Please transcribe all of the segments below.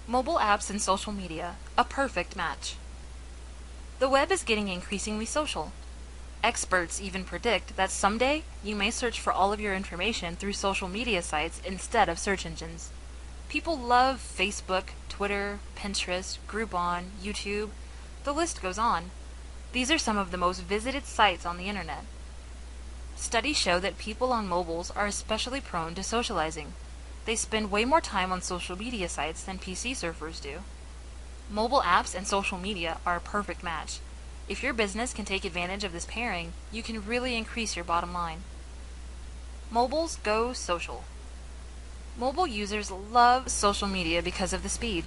Mobile apps and social media, a perfect match. The web is getting increasingly social. Experts even predict that someday you may search for all of your information through social media sites instead of search engines. People love Facebook, Twitter, Pinterest, Groupon, YouTube. The list goes on. These are some of the most visited sites on the internet. Studies show that people on mobiles are especially prone to socializing. They spend way more time on social media sites than PC surfers do. Mobile apps and social media are a perfect match. If your business can take advantage of this pairing, you can really increase your bottom line. Mobiles go social. Mobile users love social media because of the speed.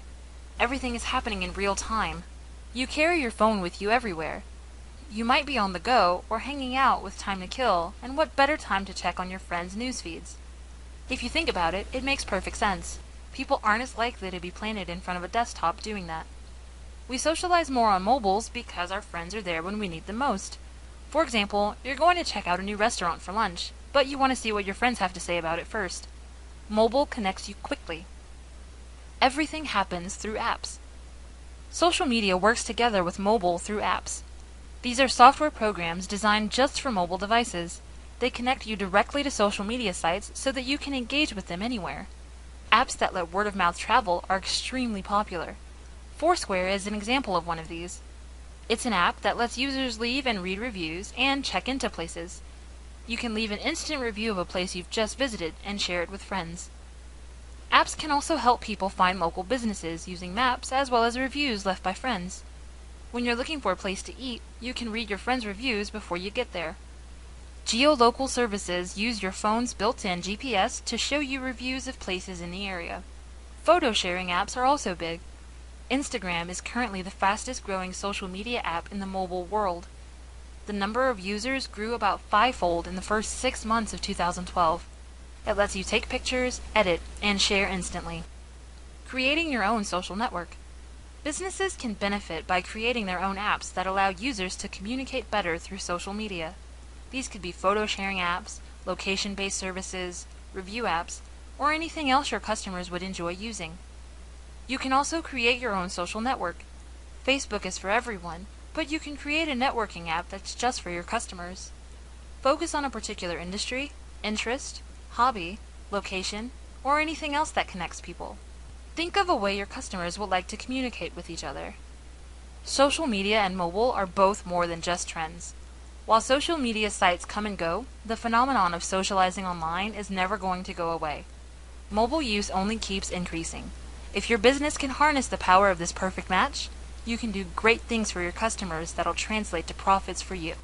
Everything is happening in real time. You carry your phone with you everywhere. You might be on the go or hanging out with time to kill, and what better time to check on your friends' news feeds? If you think about it, it makes perfect sense. People aren't as likely to be planted in front of a desktop doing that. We socialize more on mobiles because our friends are there when we need them most. For example, you're going to check out a new restaurant for lunch, but you want to see what your friends have to say about it first. Mobile connects you quickly. Everything happens through apps. Social media works together with mobile through apps. These are software programs designed just for mobile devices. They connect you directly to social media sites so that you can engage with them anywhere. Apps that let word of mouth travel are extremely popular. Foursquare is an example of one of these. It's an app that lets users leave and read reviews and check into places. You can leave an instant review of a place you've just visited and share it with friends. Apps can also help people find local businesses using maps as well as reviews left by friends. When you're looking for a place to eat, you can read your friends' reviews before you get there. Geolocal services use your phone's built-in GPS to show you reviews of places in the area. Photo sharing apps are also big. Instagram is currently the fastest growing social media app in the mobile world. The number of users grew about fivefold in the first 6 months of 2012. It lets you take pictures, edit, and share instantly. Creating your own social network. Businesses can benefit by creating their own apps that allow users to communicate better through social media. These could be photo sharing apps, location-based services, review apps, or anything else your customers would enjoy using. You can also create your own social network. Facebook is for everyone, but you can create a networking app that's just for your customers. Focus on a particular industry, interest, hobby, location, or anything else that connects people. Think of a way your customers would like to communicate with each other. Social media and mobile are both more than just trends. While social media sites come and go, the phenomenon of socializing online is never going to go away. Mobile use only keeps increasing. If your business can harness the power of this perfect match, you can do great things for your customers that'll translate to profits for you.